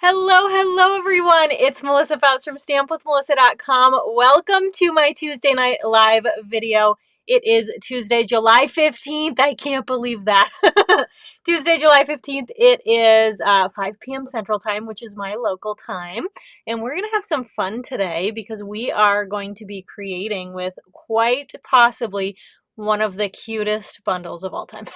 Hello everyone. It's Melissa Faust from stampwithmelissa.com. Welcome to my Tuesday night live video. It is Tuesday, July 15th. I can't believe that. Tuesday, July 15th. It is 5 p.m. Central Time, which is my local time. And we're going to have some fun today because we are going to be creating with quite possibly one of the cutest bundles of all time.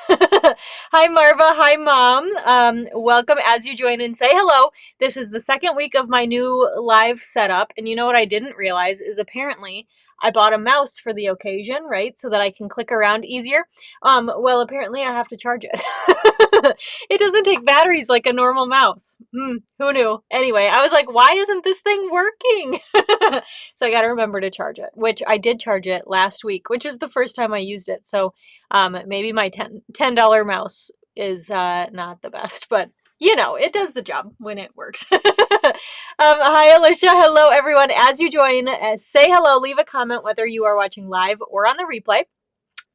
Hi Marva, hi Mom. Welcome as you join in. Say hello. This is the second week of my new live setup, and you know what I didn't realize is apparently I bought a mouse for the occasion, right, so that I can click around easier. Well, apparently I have to charge it. It doesn't take batteries like a normal mouse. Who knew? Anyway, I was like, why isn't this thing working? So I got to remember to charge it, which I did charge it last week, which was the first time I used it. So maybe my $10 mouse is not the best, but you know, it does the job when it works. Hi, Alicia. Hello, everyone. As you join, say hello, leave a comment, whether you are watching live or on the replay.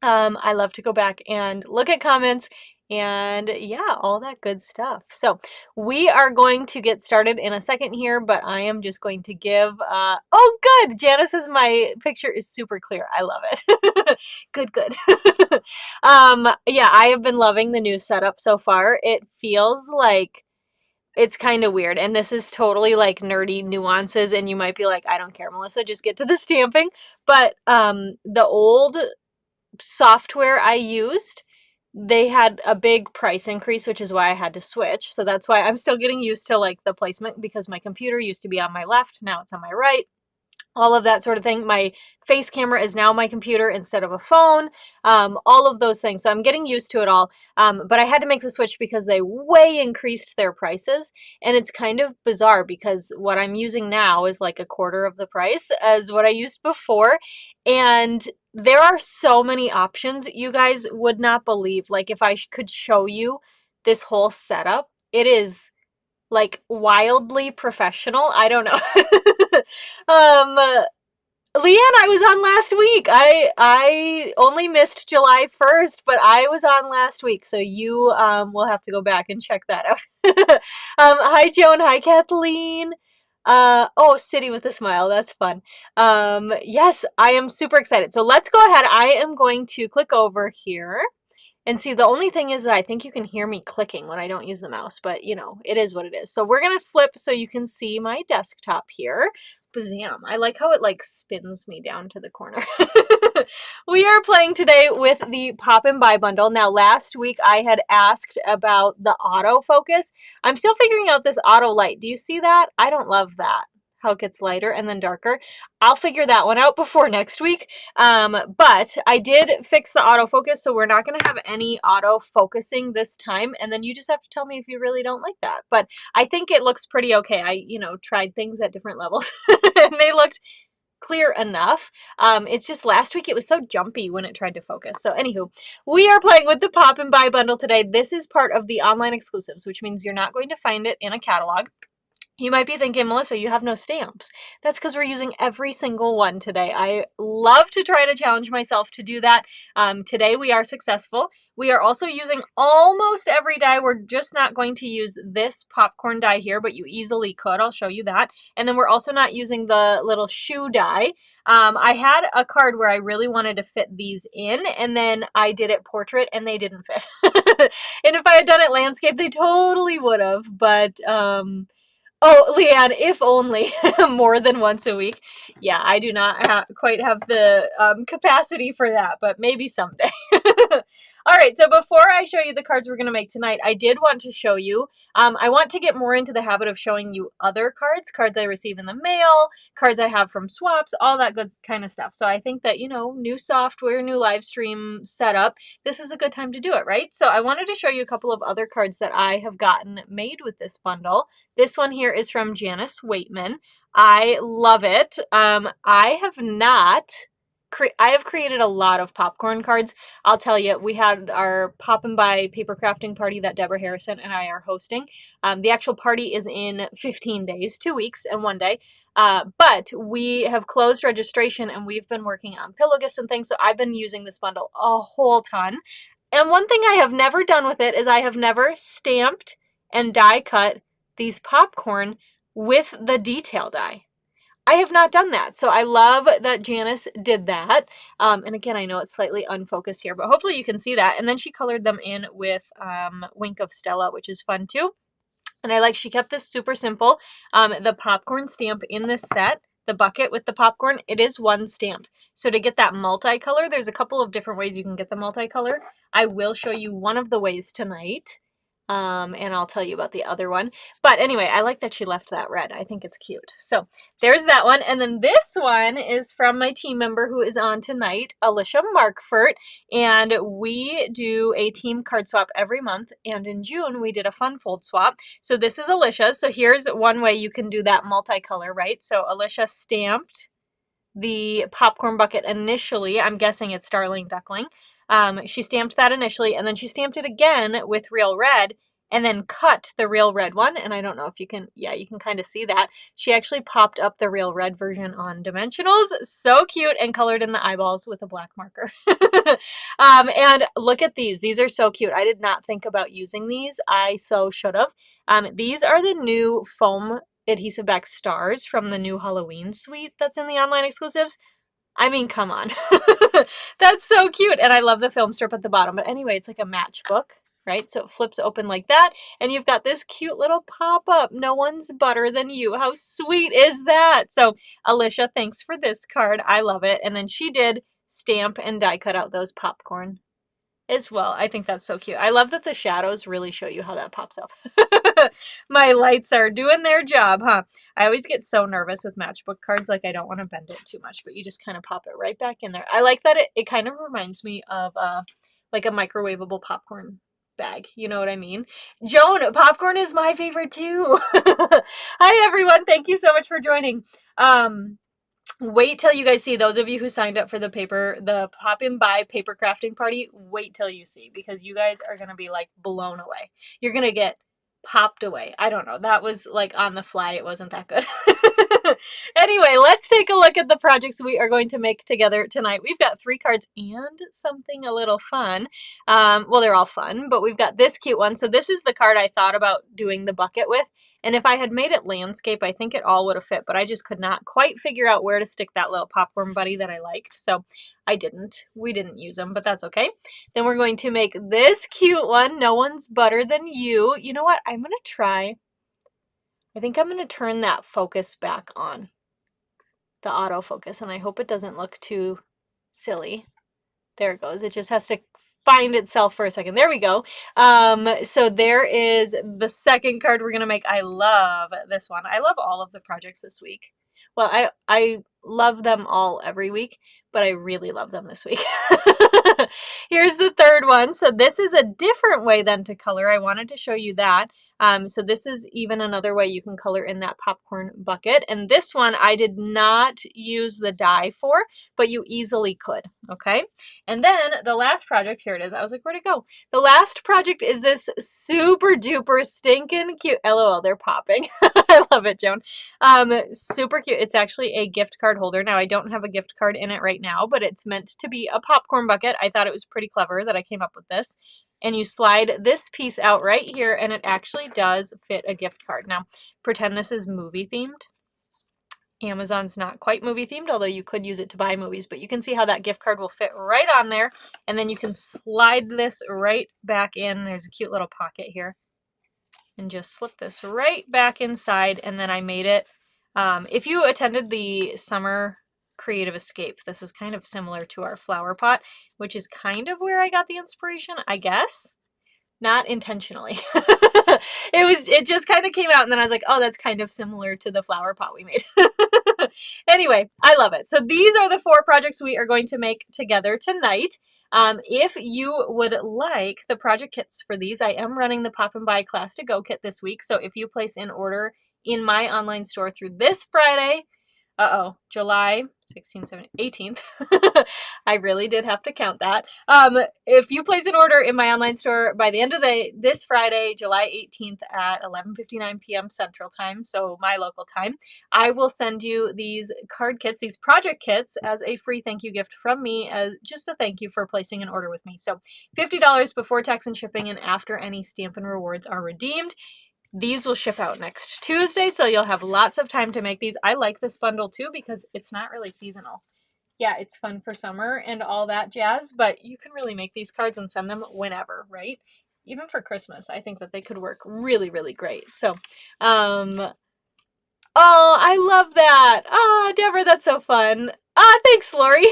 I love to go back and look at comments and yeah, all that good stuff. So we are going to get started in a second here, but I am just going to give, oh, good. Janice says my picture is super clear. I love it. Good. Yeah, I have been loving the new setup so far. It feels like it's kind of weird, and this is totally like nerdy nuances, and you might be like, I don't care, Melissa, just get to the stamping. But the old software I used, they had a big price increase, which is why I had to switch. So that's why I'm still getting used to like the placement, because my computer used to be on my left, now it's on my right. All of that sort of thing. My face camera is now my computer instead of a phone. All of those things. So I'm getting used to it all. But I had to make the switch because they way increased their prices. And it's kind of bizarre because what I'm using now is like a quarter of the price as what I used before. And there are so many options you guys would not believe. Like if I could show you this whole setup, it is like wildly professional. I don't know. Leanne, I was on last week. I only missed July 1st, but I was on last week, so you will have to go back and check that out. Hi Joan, hi Kathleen. Oh, City with a Smile, that's fun. Yes, I am super excited. So let's go ahead. I am going to click over here. And see, the only thing is that I think you can hear me clicking when I don't use the mouse, but you know, it is what it is. So we're going to flip so you can see my desktop here. Bazam. I like how it like spins me down to the corner. We are playing today with the Poppin By bundle. Now, last week I had asked about the autofocus. I'm still figuring out this auto light. Do you see that? I don't love that. How it gets lighter and then darker. I'll figure that one out before next week. But I did fix the autofocus, so we're not going to have any auto focusing this time. And then you just have to tell me if you really don't like that. But I think it looks pretty okay. I, tried things at different levels and they looked clear enough. It's just last week it was so jumpy when it tried to focus. So anywho, we are playing with the Poppin By bundle today. This is part of the online exclusives, which means you're not going to find it in a catalog. You might be thinking, Melissa, you have no stamps. That's because we're using every single one today. I love to try to challenge myself to do that. Today we are successful. We are also using almost every die. We're just not going to use this popcorn die here, but you easily could. I'll show you that. And then we're also not using the little shoe die. I had a card where I really wanted to fit these in, and then I did it portrait and they didn't fit. And if I had done it landscape, they totally would have, but oh, Leanne, if only more than once a week. Yeah, I do not quite have the capacity for that, but maybe someday. All right, so before I show you the cards we're going to make tonight, I did want to show you, I want to get more into the habit of showing you other cards I receive in the mail, cards I have from swaps, all that good kind of stuff. So I think that, new software, new live stream setup, this is a good time to do it, right? So I wanted to show you a couple of other cards that I have gotten made with this bundle. This one here is from Janice Waitman. I love it. I have created a lot of popcorn cards. I'll tell you, we had our Poppin By paper crafting party that Deborah Harrison and I are hosting. The actual party is in 15 days, 2 weeks and 1 day. But we have closed registration and we've been working on pillow gifts and things. So I've been using this bundle a whole ton. And one thing I have never done with it is I have never stamped and die cut these popcorn with the detail die. I have not done that. So I love that Janice did that. And again, I know it's slightly unfocused here, but hopefully you can see that. And then she colored them in with Wink of Stella, which is fun too. And I like, she kept this super simple. The popcorn stamp in this set, the bucket with the popcorn, it is one stamp. So to get that multicolor, there's a couple of different ways you can get the multicolor. I will show you one of the ways tonight. And I'll tell you about the other one. But anyway, I like that she left that red. I think it's cute. So there's that one. And then this one is from my team member who is on tonight, Alicia Markfurt. And we do a team card swap every month. And in June, we did a fun fold swap. So this is Alicia. So here's one way you can do that multicolor, right? So Alicia stamped the popcorn bucket initially. I'm guessing it's Starling Duckling. She stamped that initially, and then she stamped it again with real red, and then cut the real red one. And I don't know if you can, yeah, you can kind of see that. She actually popped up the real red version on dimensionals. So cute, and colored in the eyeballs with a black marker. And look at these. These are so cute. I did not think about using these. I so should have. These are the new foam adhesive back stars from the new Halloween suite that's in the online exclusives. I mean, come on. That's so cute. And I love the film strip at the bottom. But anyway, it's like a matchbook, right? So it flips open like that. And you've got this cute little pop-up. No one's butter than you. How sweet is that? So Alicia, thanks for this card. I love it. And then she did stamp and die cut out those popcorn as well. I think that's so cute. I love that the shadows really show you how that pops up. My lights are doing their job, huh? I always get so nervous with matchbook cards, like I don't want to bend it too much, but you just kind of pop it right back in there. I like that it kind of reminds me of like a microwavable popcorn bag. You know what I mean? Joan, popcorn is my favorite too. Hi everyone. Thank you so much for joining. Wait till you guys see, those of you who signed up for the Poppin By paper crafting party, wait till you see, because you guys are going to be like blown away. You're going to get popped away. I don't know. That was like on the fly. It wasn't that good. Anyway, let's take a look at the projects we are going to make together tonight. We've got 3 cards and something a little fun. Well, they're all fun, but we've got this cute one. So this is the card I thought about doing the bucket with. And if I had made it landscape, I think it all would have fit, but I just could not quite figure out where to stick that little popcorn buddy that I liked. So I didn't. We didn't use them, but that's okay. Then we're going to make this cute one, No One's Butter Than You. You know what? I'm going to try. I think I'm going to turn that focus back on, the autofocus, and I hope it doesn't look too silly. There it goes. It just has to find itself for a second. There we go. So there is the second card we're going to make. I love this one. I love all of the projects this week. Well, I love them all every week, but I really love them this week. Here's the third one. So this is a different way then to color. I wanted to show you that. So this is even another way you can color in that popcorn bucket. And this one I did not use the die for, but you easily could. Okay. And then the last project, here it is. I was like, where'd it go? The last project is this super duper stinking cute. LOL, they're popping. I love it, Joan. Super cute. It's actually a gift card holder. Now I don't have a gift card in it right now, but it's meant to be a popcorn bucket. I thought it was pretty clever that I came up with this. And you slide this piece out right here, and it actually does fit a gift card. Now, pretend this is movie themed. Amazon's not quite movie themed, although you could use it to buy movies, but you can see how that gift card will fit right on there. And then you can slide this right back in. There's a cute little pocket here. And just slip this right back inside. And then I made it. If you attended the summer Creative Escape, this is kind of similar to our flower pot, which is kind of where I got the inspiration, I guess. Not intentionally. It just kind of came out, and then I was like, oh, that's kind of similar to the flower pot we made. Anyway, I love it. So these are the 4 projects we are going to make together tonight. If you would like the project kits for these, I am running the Poppin By Class to Go kit this week. So if you place an order in my online store through this Friday, July 16th, 17th, 18th. I really did have to count that. If you place an order in my online store by the end of this Friday, July 18th at 11:59 p.m. Central Time, so my local time, I will send you these card kits, these project kits, as a free thank you gift from me, as just a thank you for placing an order with me. So $50 before tax and shipping and after any Stampin' rewards are redeemed. These will ship out next Tuesday, so you'll have lots of time to make these. I like this bundle too because it's not really seasonal. Yeah, it's fun for summer and all that jazz, but you can really make these cards and send them whenever, right? Even for Christmas, I think that they could work really, really great. So, oh, I love that. Oh, Deborah, that's so fun. Ah, thanks, Lori.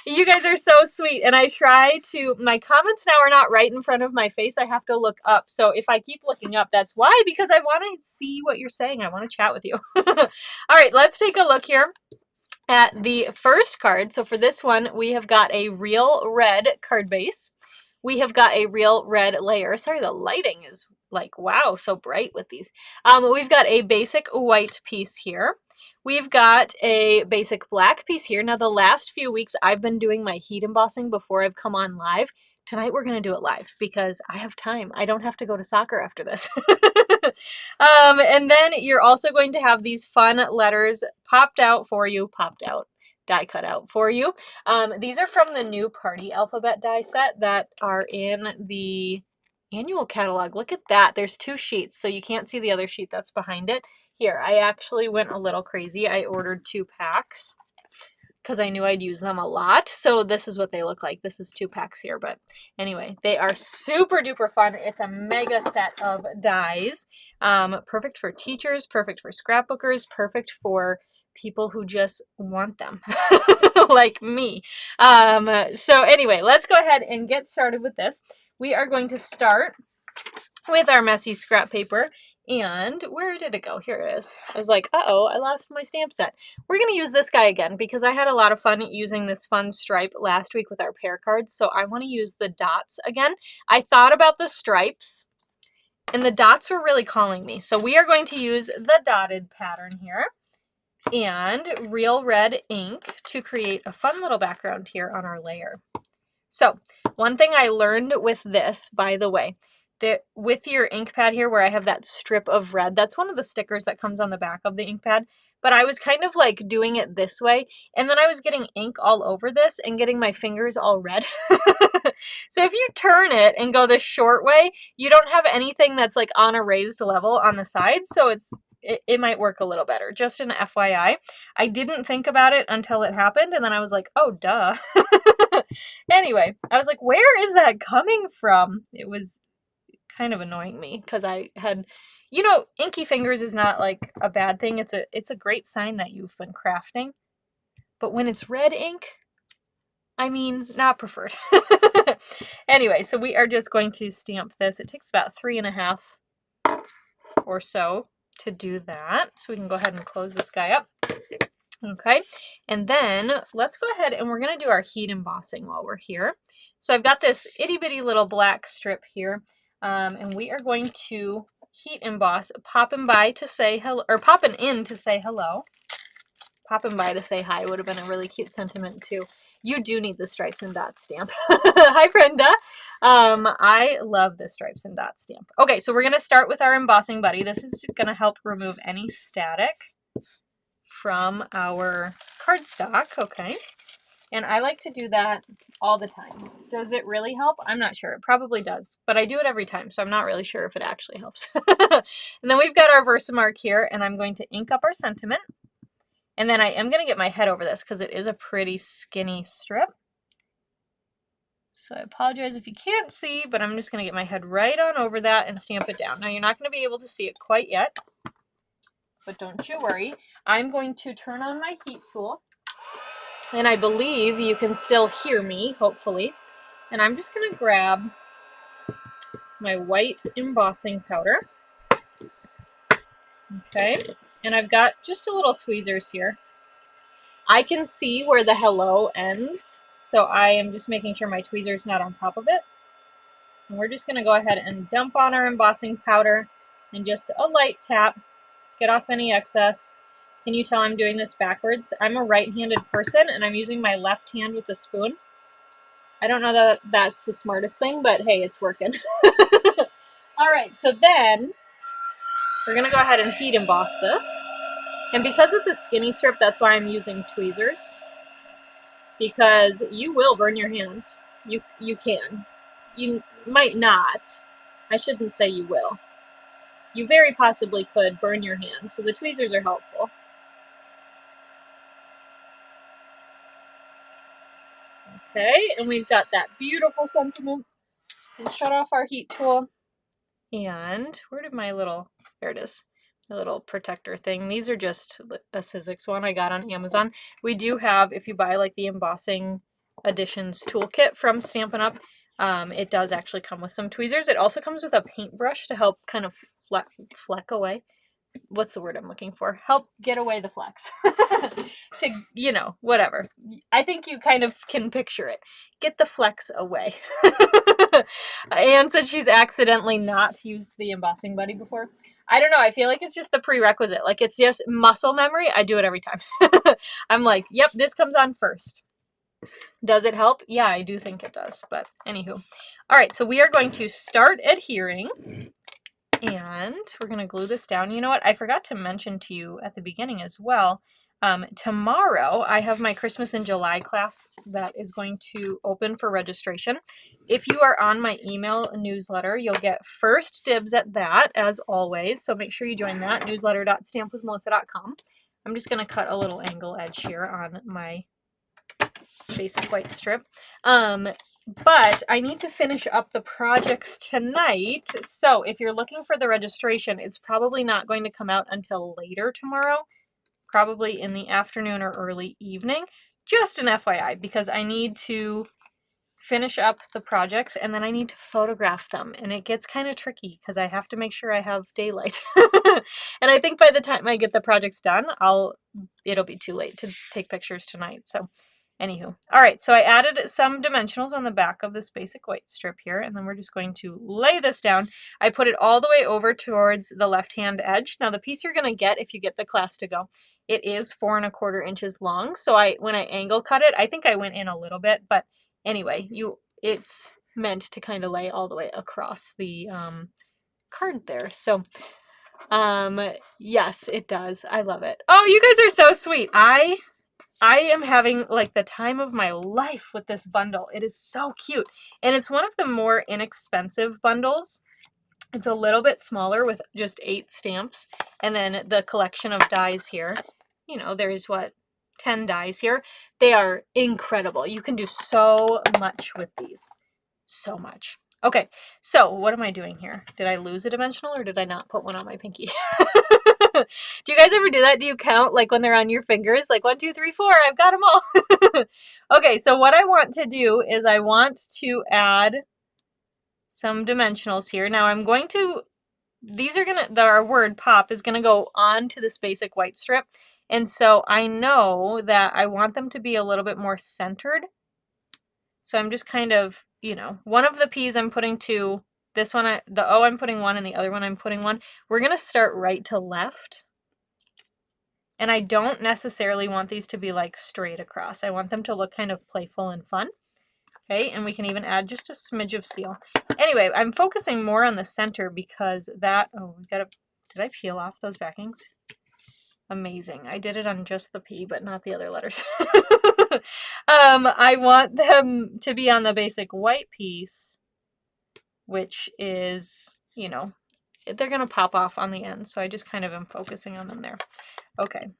You guys are so sweet. And I try to, my comments now are not right in front of my face. I have to look up. So if I keep looking up, that's why, because I want to see what you're saying. I want to chat with you. All right, let's take a look here at the first card. So for this one, we have got a real red card base. We have got a real red layer. Sorry, the lighting is like, wow, so bright with these. We've got a basic white piece here. We've got a basic black piece here. Now, the last few weeks, I've been doing my heat embossing before I've come on live. Tonight, we're going to do it live because I have time. I don't have to go to soccer after this. And then you're also going to have these fun letters popped out, die cut out for you. These are from the new Party Alphabet die set that are in the annual catalog. Look at that. There's 2 sheets, so you can't see the other sheet that's behind it. Here, I actually went a little crazy. I ordered 2 packs because I knew I'd use them a lot. So this is what they look like. This is 2 packs here, but anyway, they are super duper fun. It's a mega set of dies. Perfect for teachers, perfect for scrapbookers, perfect for people who just want them, like me. So anyway, let's go ahead and get started with this. We are going to start with our messy scrap paper. And where did it go? Here it is. I was like, uh-oh, I lost my stamp set. We're going to use this guy again because I had a lot of fun using this fun stripe last week with our pair cards. So I want to use the dots again. I thought about the stripes and the dots were really calling me. So we are going to use the dotted pattern here and real red ink to create a fun little background here on our layer. So one thing I learned with this, by the way, that with your ink pad here where I have that strip of red, that's one of the stickers that comes on the back of the ink pad, but I was kind of like doing it this way, and then I was getting ink all over this and getting my fingers all red. So if you turn it and go the short way, you don't have anything that's like on a raised level on the sides, so it might work a little better. Just an FYI. I didn't think about it until it happened, and then I was like, oh, duh. Anyway, I was like, where is that coming from? It was kind of annoying me because I had, you know, inky fingers is not like a bad thing. It's a great sign that you've been crafting. But when it's red ink, I mean, not preferred. Anyway, so we are just going to stamp this. It takes about 3.5 or so to do that. So we can go ahead and close this guy up. Okay, and then let's go ahead and we're going to do our heat embossing while we're here. So I've got this itty bitty little black strip here, and we are going to heat emboss Poppin By to say hello, or Poppin In to say hello. Poppin By to say hi would have been a really cute sentiment too. You do need the stripes and dots stamp. Hi, Brenda. I love the stripes and dots stamp. Okay, so we're going to start with our embossing buddy. This is going to help remove any static from our cardstock, okay? And I like to do that all the time. Does it really help? I'm not sure. It probably does, but I do it every time, so I'm not really sure if it actually helps. And then we've got our Versamark here, and I'm going to ink up our sentiment. And then I am going to get my head over this because it is a pretty skinny strip. So I apologize if you can't see, but I'm just going to get my head right on over that and stamp it down. Now you're not going to be able to see it quite yet, but don't you worry. I'm going to turn on my heat tool, and I believe you can still hear me, hopefully. And I'm just going to grab my white embossing powder. Okay, and I've got just a little tweezers here. I can see where the hello ends, so I am just making sure my tweezer's not on top of it. And we're just going to go ahead and dump on our embossing powder and just a light tap. Get off any excess. Can you tell I'm doing this backwards? I'm a right-handed person, and I'm using my left hand with the spoon. I don't know that that's the smartest thing, but hey, it's working. All right, so then we're going to go ahead and heat emboss this. And because it's a skinny strip, that's why I'm using tweezers. Because you will burn your hand. You can. You might not. I shouldn't say you will. you very possibly could burn your hand. So the tweezers are helpful. Okay, and we've got that beautiful sentiment. And shut off our heat tool. And where did my little, there it is, my little protector thing. These are just a Sizzix one I got on Amazon. We do have, if you buy like the embossing additions toolkit from Stampin' Up, it does actually come with some tweezers. It also comes with a paintbrush to help kind of fleck away. What's the word I'm looking for? Help get away the flecks. To, you know, whatever. I think you kind of can picture it. Get the flecks away. Anne said she's accidentally not used the embossing buddy before. I don't know. I feel like it's just the prerequisite. Like, it's just muscle memory. I do it every time. I'm like, yep, this comes on first. Does it help? Yeah, I do think it does. But anywho. All right, so we are going to start adhering. And we're going to glue this down. You know what? I forgot to mention to you at the beginning as well. Tomorrow, I have my Christmas in July class that is going to open for registration. If you are on my email newsletter, you'll get first dibs at that, as always. So make sure you join that, newsletter.stampwithmelissa.com. I'm just going to cut a little angle edge here on my basic white strip. But I need to finish up the projects tonight. So if you're looking for the registration, it's probably not going to come out until later tomorrow, probably in the afternoon or early evening. Just an FYI, because I need to finish up the projects and then I need to photograph them. And it gets kind of tricky because I have to make sure I have daylight. And I think by the time I get the projects done, it'll be too late to take pictures tonight. So anywho, all right, so I added some dimensionals on the back of this basic white strip here, and then we're just going to lay this down. I put it all the way over towards the left-hand edge. Now, the piece you're going to get if you get the class to go, it is 4 1/4 inches long. So when I angle cut it, I think I went in a little bit, but anyway, it's meant to kind of lay all the way across the card there. So yes, it does. I love it. Oh, you guys are so sweet. I am having like the time of my life with this bundle. It is so cute. And it's one of the more inexpensive bundles. It's a little bit smaller with just 8 stamps. And then the collection of dies here. You know, there's 10 dies here. They are incredible. You can do so much with these. So much. Okay, so what am I doing here? Did I lose a dimensional or did I not put one on my pinky? Do you guys ever do that? Do you count like when they're on your fingers? Like 1, 2, 3, 4, I've got them all. Okay, so what I want to do is I want to add some dimensionals here. Now I'm going to, our word pop is gonna go onto this basic white strip. And so I know that I want them to be a little bit more centered. So I'm just kind of, you know, one of the P's I'm putting 2, this one, the O I'm putting 1, and the other one I'm putting 1. We're gonna start right to left. And I don't necessarily want these to be like straight across. I want them to look kind of playful and fun. Okay, and we can even add just a smidge of seal. Anyway, I'm focusing more on the center because did I peel off those backings? Amazing. I did it on just the P, but not the other letters. I want them to be on the basic white piece, which is, you know, they're going to pop off on the end. So I just kind of am focusing on them there. Okay.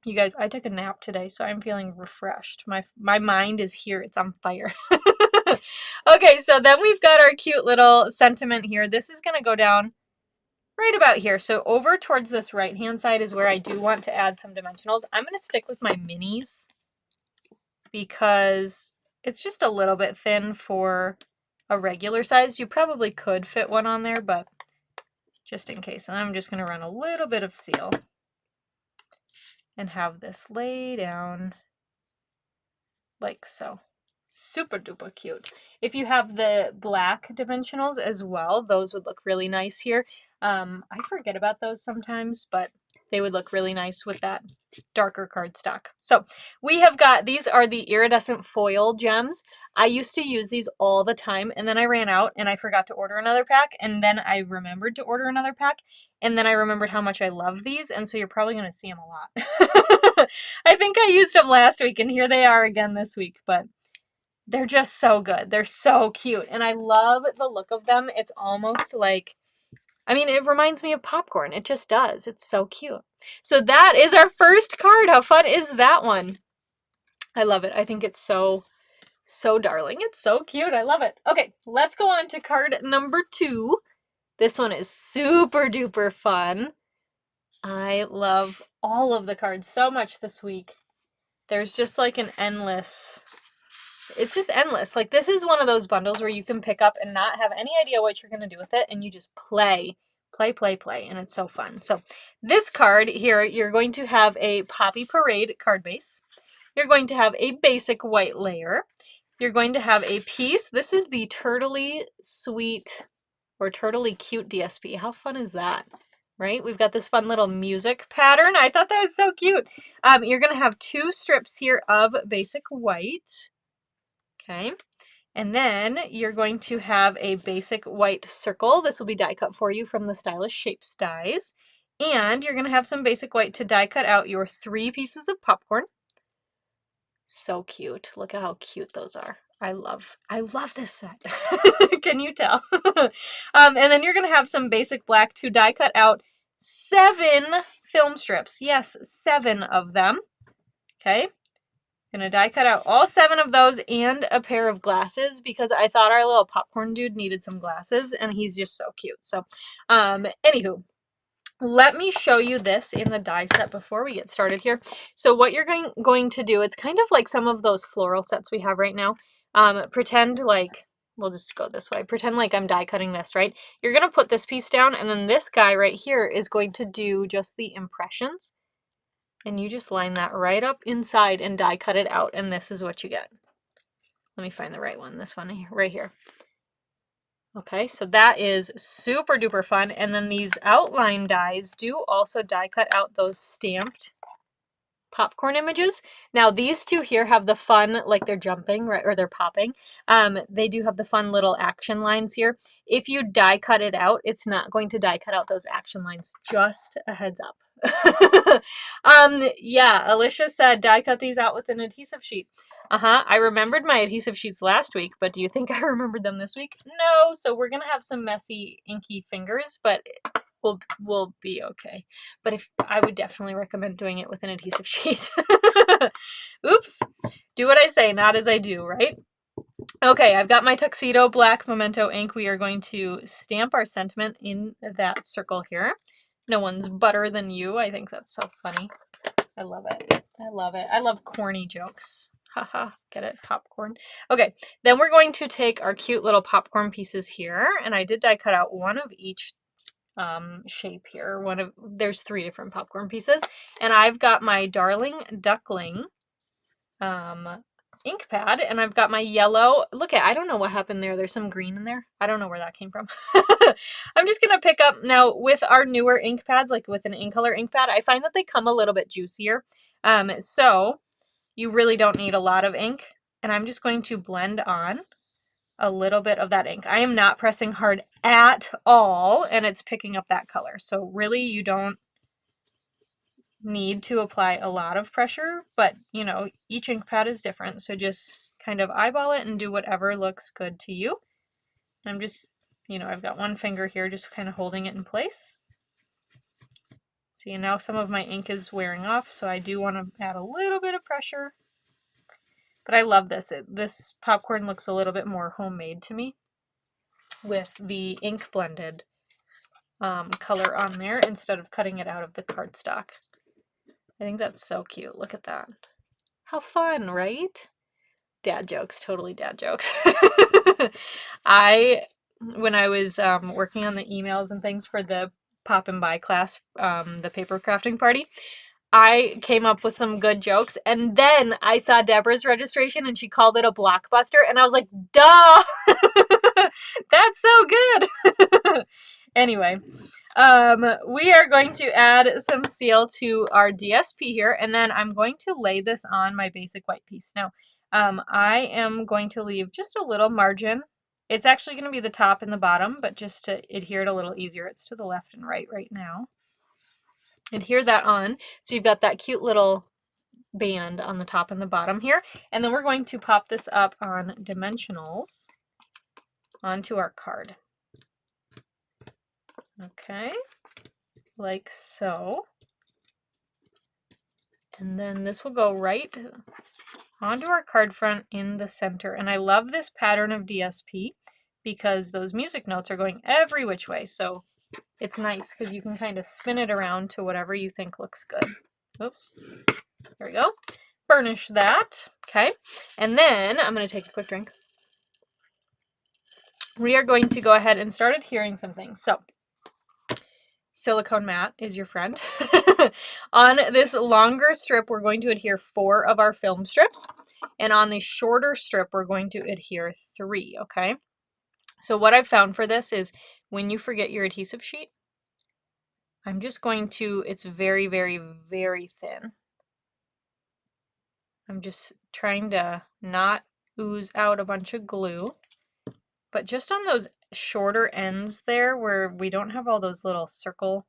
You guys, I took a nap today, so I'm feeling refreshed. My mind is here. It's on fire. Okay, so then we've got our cute little sentiment here. This is going to go down right about here. So over towards this right-hand side is where I do want to add some dimensionals. I'm going to stick with my minis because it's just a little bit thin for a regular size. You probably could fit one on there, but just in case. And I'm just going to run a little bit of seal and have this lay down like so. Super duper cute. If you have the black dimensionals as well, those would look really nice here. I forget about those sometimes, but they would look really nice with that darker cardstock. So we have got, these are the iridescent foil gems. I used to use these all the time, and then I ran out and I forgot to order another pack, and then I remembered to order another pack, and then I remembered how much I love these, and so you're probably going to see them a lot. I think I used them last week, and here they are again this week, but they're just so good. They're so cute, and I love the look of them. It's almost like I mean, it reminds me of popcorn. It just does. It's so cute. So that is our first card. How fun is that one? I love it. I think it's so darling. It's so cute. I love it. Okay, let's go on to card number 2. This one is super duper fun. I love all of the cards so much this week. There's just like an endless, it's just endless. Like this is one of those bundles where you can pick up and not have any idea what you're going to do with it, and you just play, and it's so fun. So this card here, you're going to have a Poppy Parade card base. You're going to have a basic white layer. You're going to have a piece. This is the Turtley Sweet or Turtley Cute DSP. How fun is that? Right? We've got this fun little music pattern. I thought that was so cute. You're going to have 2 strips here of basic white. Okay. And then you're going to have a basic white circle. This will be die cut for you from the Stylish Shapes dies. And you're going to have some basic white to die cut out your 3 pieces of popcorn. So cute. Look at how cute those are. I love this set. Can you tell? And then you're going to have some basic black to die cut out 7 film strips. Yes, 7 of them. Okay. Going to die cut out all 7 of those and a pair of glasses because I thought our little popcorn dude needed some glasses and he's just so cute. So, anywho. Let me show you this in the die set before we get started here. So what you're going to do, it's kind of like some of those floral sets we have right now. Pretend like, we'll just go this way. Pretend like I'm die cutting this, right? You're going to put this piece down, and then this guy right here is going to do just the impressions. And you just line that right up inside and die cut it out, and this is what you get. Let me find the right one. This one right here. Okay, so that is super duper fun. And then these outline dies do also die cut out those stamped popcorn images. Now these 2 here have the fun, like they're jumping, right, or they're popping. They do have the fun little action lines here. If you die cut it out, it's not going to die cut out those action lines. Just a heads up. Yeah, Alicia said die cut these out with an adhesive sheet. I remembered my adhesive sheets last week, but do you think I remembered them this week? No, so we're gonna have some messy inky fingers, but we'll be okay. But if I would definitely recommend doing it with an adhesive sheet. Oops. Do what I say, not as I do, right? Okay, I've got my tuxedo black memento ink. We are going to stamp our sentiment in that circle here. No one's butter than you. I think that's so funny. I love it. I love it. I love corny jokes. Haha, get it? Popcorn. Okay, then we're going to take our cute little popcorn pieces here, and I did die cut out one of each shape here. There's 3 different popcorn pieces, and I've got my Darling Duckling ink pad, and I've got my yellow. Look at, I don't know what happened there. There's some green in there. I don't know where that came from. I'm just gonna pick up now with our newer ink pads, like with an ink color ink pad. I find that they come a little bit juicier, so you really don't need a lot of ink, and I'm just going to blend on a little bit of that ink. I am not pressing hard at all, and it's picking up that color. So really, you don't need to apply a lot of pressure, but you know, each ink pad is different, so just kind of eyeball it and do whatever looks good to you. I'm just, you know, I've got one finger here just kind of holding it in place. See, now some of my ink is wearing off, so I do want to add a little bit of pressure. But I love this. This popcorn looks a little bit more homemade to me with the ink blended color on there instead of cutting it out of the cardstock. I think that's so cute. Look at that. How fun, right? Dad jokes, totally dad jokes. When I was working on the emails and things for the Poppin By class, the paper crafting party, I came up with some good jokes, and then I saw Deborah's registration and she called it a blockbuster, and I was like, duh! That's so good! Anyway, we are going to add some seal to our DSP here, and then I'm going to lay this on my basic white piece. Now, I am going to leave just a little margin. It's actually going to be the top and the bottom, but just to adhere it a little easier, it's to the left and right now. Adhere that on, so you've got that cute little band on the top and the bottom here, and then we're going to pop this up on dimensionals onto our card. Okay, like so. And then this will go right onto our card front in the center. And I love this pattern of DSP because those music notes are going every which way. So it's nice because you can kind of spin it around to whatever you think looks good. Oops. There we go. Burnish that. Okay. And then I'm going to take a quick drink. We are going to go ahead and start adhering some things. So silicone mat is your friend. On this longer strip, we're going to adhere 4 of our film strips. And on the shorter strip, we're going to adhere 3, okay? So what I've found for this is when you forget your adhesive sheet, I'm just going to, it's very, very, very thin. I'm just trying to not ooze out a bunch of glue. But just on those shorter ends there where we don't have all those little circle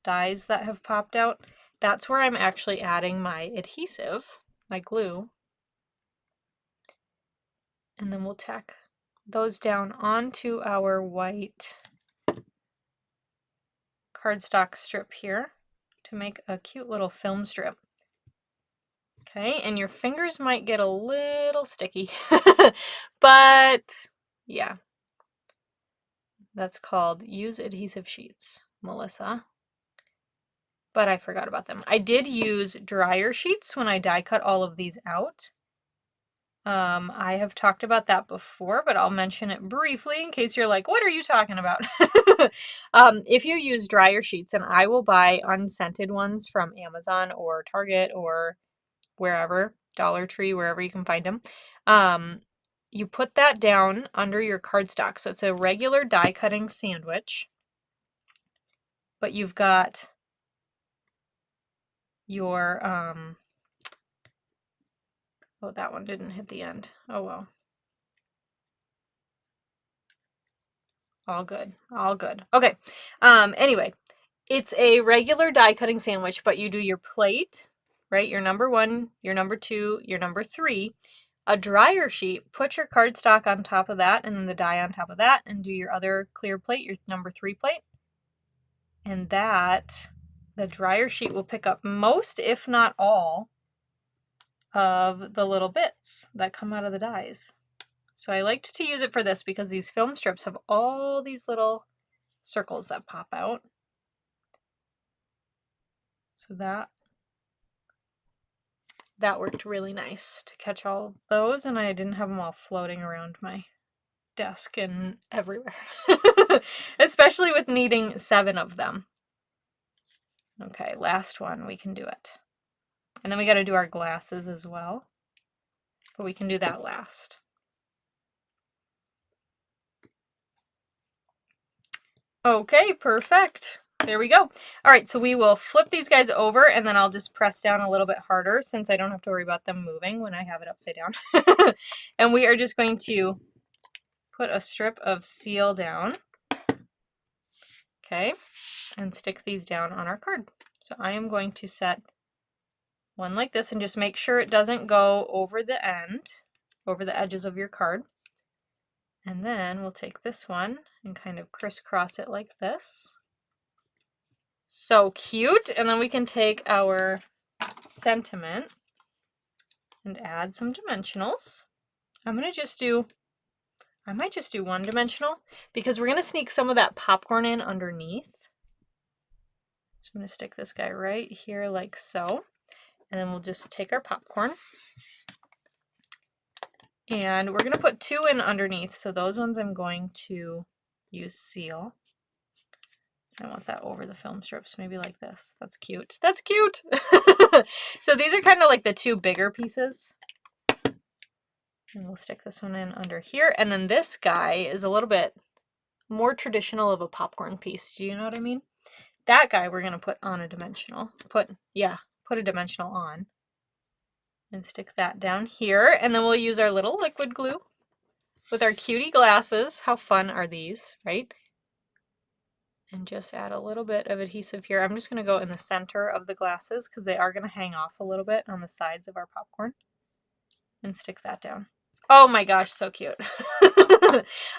dies that have popped out, that's where I'm actually adding my adhesive, my glue. And then we'll tack those down onto our white cardstock strip here to make a cute little film strip. Okay, and your fingers might get a little sticky, but yeah, that's called use adhesive sheets, Melissa. But I forgot about them. I did use dryer sheets when I die cut all of these out. I have talked about that before, but I'll mention it briefly in case you're like, what are you talking about? If you use dryer sheets, and I will buy unscented ones from Amazon or Target or wherever, Dollar Tree, wherever you can find them, you put that down under your cardstock. So it's a regular die cutting sandwich, but you've got your, oh, that one didn't hit the end. Oh, well. All good. All good. Okay. Anyway, it's a regular die cutting sandwich, but you do your plate, right? Your number 1, your number 2, your number 3. A dryer sheet, put your cardstock on top of that and then the die on top of that and do your other clear plate, your number 3 plate. And that, the dryer sheet will pick up most, if not all, of the little bits that come out of the dies. So I liked to use it for this because these film strips have all these little circles that pop out. So that worked really nice to catch all of those, and I didn't have them all floating around my desk and everywhere. Especially with needing 7 of them. Okay, last one, we can do it. And then we got to do our glasses as well, but we can do that last. Okay, perfect. There we go. All right, so we will flip these guys over and then I'll just press down a little bit harder since I don't have to worry about them moving when I have it upside down. And we are just going to put a strip of seal down, okay, and stick these down on our card. So I am going to set one like this and just make sure it doesn't go over the end, over the edges of your card. And then we'll take this one and kind of crisscross it like this. So cute. And then we can take our sentiment and add some dimensionals. I might just do 1 dimensional because we're going to sneak some of that popcorn in underneath. So I'm going to stick this guy right here like so. And then we'll just take our popcorn. And we're going to put 2 in underneath. So those ones I'm going to use seal. I want that over the film strips, maybe like this. That's cute. That's cute! So these are kind of like the 2 bigger pieces. And we'll stick this one in under here. And then this guy is a little bit more traditional of a popcorn piece. Do you know what I mean? That guy we're going to put on a dimensional. Put a dimensional on. And stick that down here. And then we'll use our little liquid glue with our cutie glasses. How fun are these, right? And just add a little bit of adhesive here. I'm just going to go in the center of the glasses because they are going to hang off a little bit on the sides of our popcorn. And stick that down. Oh my gosh, so cute.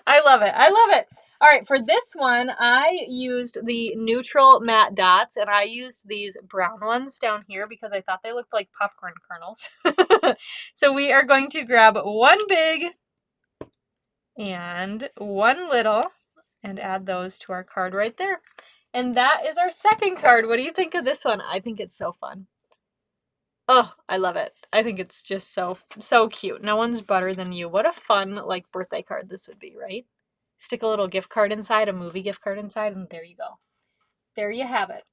I love it. I love it. All right, for this one, I used the neutral matte dots, and I used these brown ones down here because I thought they looked like popcorn kernels. So we are going to grab one big and one little and add those to our card right there. And that is our second card. What do you think of this one? I think it's so fun. Oh, I love it. I think it's just so cute. No one's better than you. What a fun like birthday card this would be, right? Stick a little gift card inside, a movie gift card inside, and there you go. There you have it.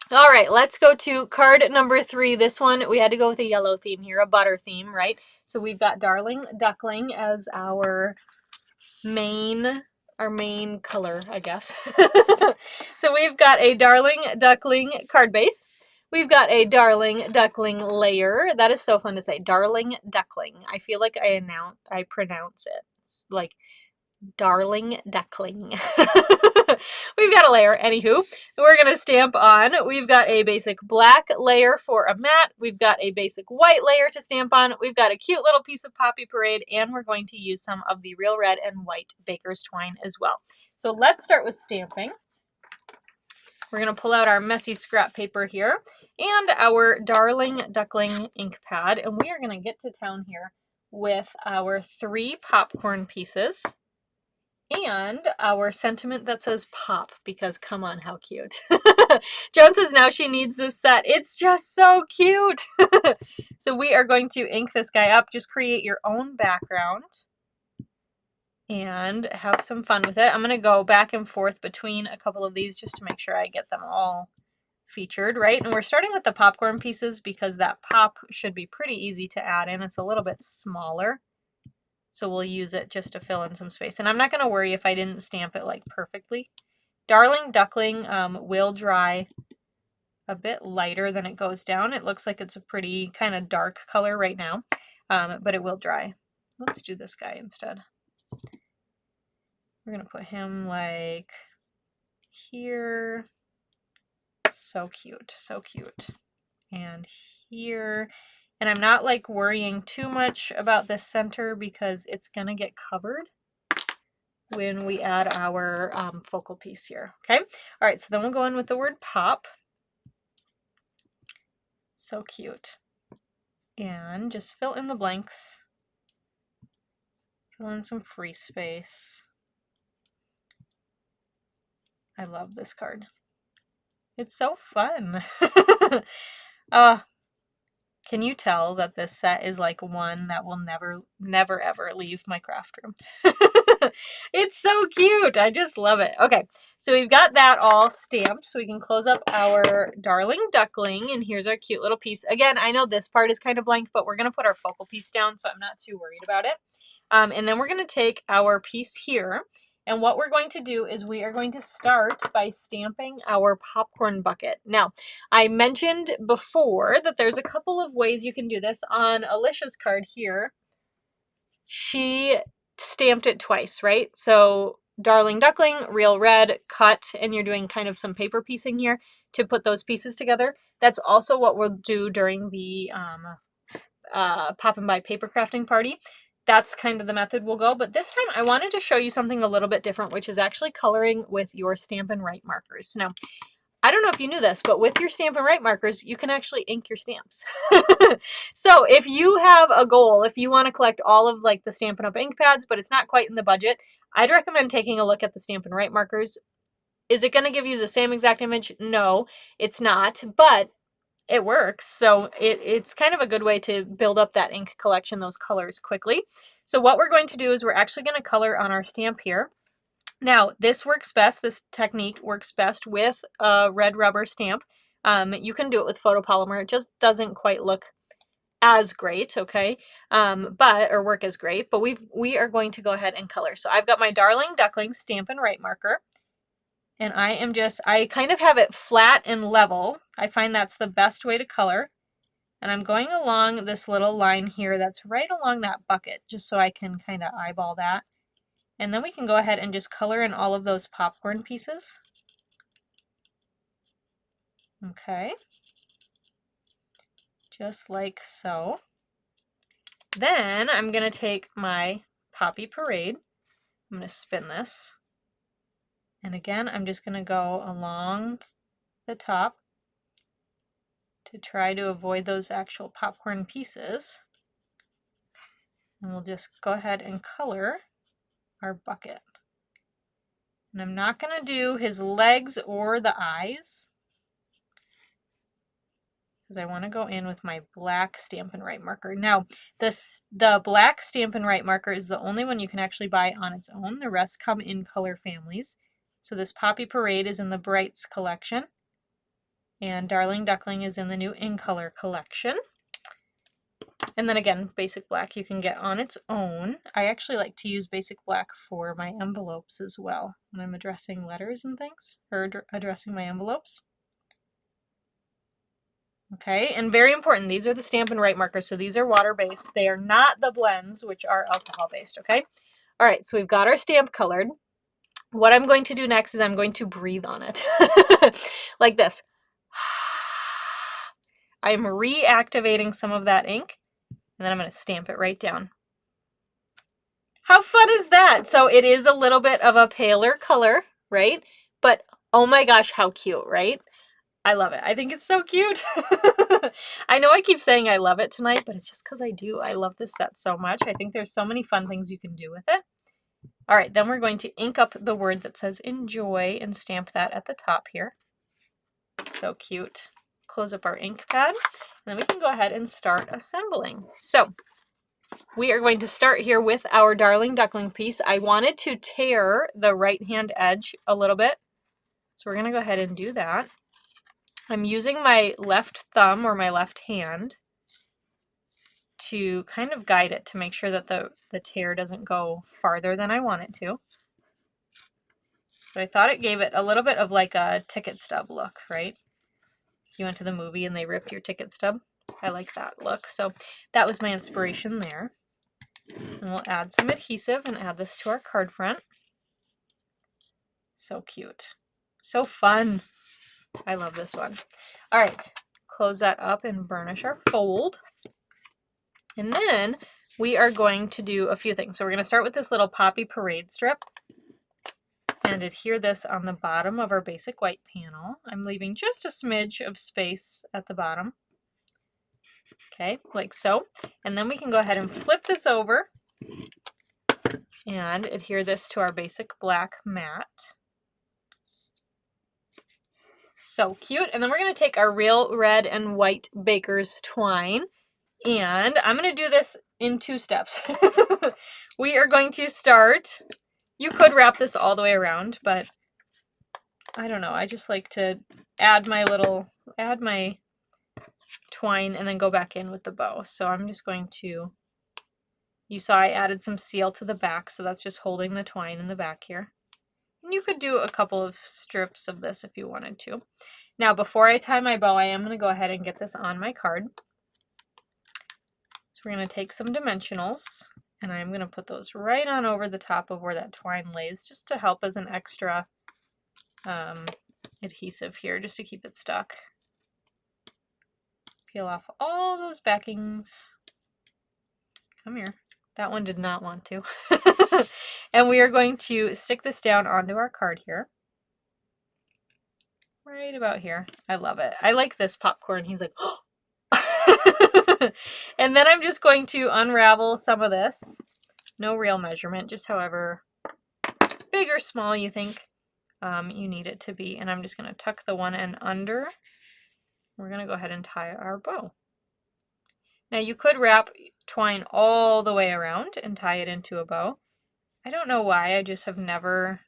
All right, let's go to card number 3. This one, we had to go with a yellow theme here, a butter theme, right? So we've got Darling Duckling as our main color, I guess. So we've got a Darling Duckling card base. We've got a Darling Duckling layer. That is so fun to say. Darling Duckling. I feel like I pronounce it like Darling Duckling. We've got a layer, anywho, we're going to stamp on. We've got a basic black layer for a mat. We've got a basic white layer to stamp on. We've got a cute little piece of Poppy Parade, and we're going to use some of the Real Red and White Baker's Twine as well. So let's start with stamping. We're going to pull out our messy scrap paper here and our Darling Duckling ink pad, and we are going to get to town here with our 3 popcorn pieces and our sentiment that says pop, because come on, how cute. Joan says now she needs this set. It's just so cute. So we are going to ink this guy up. Just create your own background and have some fun with it. I'm going to go back and forth between a couple of these just to make sure I get them all featured, right? And we're starting with the popcorn pieces because that pop should be pretty easy to add in. It's a little bit smaller. So we'll use it just to fill in some space. And I'm not going to worry if I didn't stamp it like perfectly. Darling Duckling will dry a bit lighter than it goes down. It looks like it's a pretty kind of dark color right now, but it will dry. Let's do this guy instead. We're going to put him like here. So cute, so cute. And here. And I'm not like worrying too much about this center because it's going to get covered when we add our focal piece here. Okay. All right. So then we'll go in with the word pop. So cute. And just fill in the blanks. Fill in some free space. I love this card. It's so fun. Can you tell that this set is like one that will never ever leave my craft room? It's so cute. I just love it. Okay, so we've got that all stamped, so we can close up our Darling Duckling, and here's our cute little piece. Again, I know this part is kind of blank, but we're going to put our focal piece down, so I'm not too worried about it. And then we're going to take our piece here, and what we're going to do is we are going to start by stamping our popcorn bucket. Now, I mentioned before that there's a couple of ways you can do this. On Alicia's card here, she stamped it twice, right? So Darling Duckling, Real Red, cut, and you're doing kind of some paper piecing here to put those pieces together. That's also what we'll do during the Poppin By paper crafting party. That's kind of the method we'll go, but this time I wanted to show you something a little bit different, which is actually coloring with your Stampin' Write markers. Now, I don't know if you knew this, but with your Stampin' Write markers, you can actually ink your stamps. So if you have a goal, if you want to collect all of like the Stampin' Up! Ink pads, but it's not quite in the budget, I'd recommend taking a look at the Stampin' Write markers. Is it going to give you the same exact image? No, it's not, but it works. So it's kind of a good way to build up that ink collection, those colors quickly. So what we're going to do is we're actually going to color on our stamp here. Now, this works best, this technique works best with a red rubber stamp. You can do it with photopolymer. It just doesn't quite look as great, okay? Or work as great, but we are going to go ahead and color. So I've got my Darling Duckling Stampin' Write marker. And I kind of have it flat and level. I find that's the best way to color. And I'm going along this little line here that's right along that bucket, just so I can kind of eyeball that. And then we can go ahead and just color in all of those popcorn pieces. Okay. Just like so. Then I'm going to take my Poppy Parade. I'm going to spin this. And again, I'm just going to go along the top to try to avoid those actual popcorn pieces. And we'll just go ahead and color our bucket. And I'm not going to do his legs or the eyes, because I want to go in with my black Stampin' Write marker. Now, the black Stampin' Write marker is the only one you can actually buy on its own. The rest come in color families. So this Poppy Parade is in the Brights collection, and Darling Duckling is in the new In Color collection. And then again, basic black you can get on its own. I actually like to use basic black for my envelopes as well when I'm addressing letters and things, or addressing my envelopes. Okay, and very important, these are the Stampin' Write markers, so these are water-based. They are not the blends, which are alcohol-based, okay? All right, so we've got our stamp colored. What I'm going to do next is I'm going to breathe on it, like this. I'm reactivating some of that ink, and then I'm going to stamp it right down. How fun is that? So it is a little bit of a paler color, right? But oh my gosh, how cute, right? I love it. I think it's so cute. I know I keep saying I love it tonight, but it's just because I do. I love this set so much. I think there's so many fun things you can do with it. All right, then we're going to ink up the word that says enjoy and stamp that at the top here. So cute. Close up our ink pad, and then we can go ahead and start assembling. So we are going to start here with our Darling Duckling piece. I wanted to tear the right-hand edge a little bit, so we're going to go ahead and do that. I'm using my left thumb or my left hand to kind of guide it to make sure that the tear doesn't go farther than I want it to. But I thought it gave it a little bit of like a ticket stub look, right? You went to the movie and they ripped your ticket stub. I like that look. So that was my inspiration there. And we'll add some adhesive and add this to our card front. So cute. So fun. I love this one. All right, close that up and burnish our fold. And then we are going to do a few things. So we're going to start with this little Poppy Parade strip and adhere this on the bottom of our basic white panel. I'm leaving just a smidge of space at the bottom. Okay, like so. And then we can go ahead and flip this over and adhere this to our basic black mat. So cute. And then we're going to take our real red and white baker's twine, and I'm going to do this in 2 steps. We are going to start, you could wrap this all the way around, but I don't know, I just like to add my twine and then go back in with the bow. So I'm just going to, you saw I added some seal to the back, so that's just holding the twine in the back here. And you could do a couple of strips of this if you wanted to. Now, before I tie my bow, I am going to go ahead and get this on my card. So we're going to take some dimensionals, and I'm going to put those right on over the top of where that twine lays, just to help as an extra adhesive here, just to keep it stuck. Peel off all those backings. Come here. That one did not want to. And we are going to stick this down onto our card here. Right about here. I love it. I like this popcorn. He's like, oh! And then I'm just going to unravel some of this. No real measurement, just however big or small you think you need it to be. And I'm just going to tuck the one end under. We're going to go ahead and tie our bow. Now you could wrap twine all the way around and tie it into a bow. I don't know why, I just have never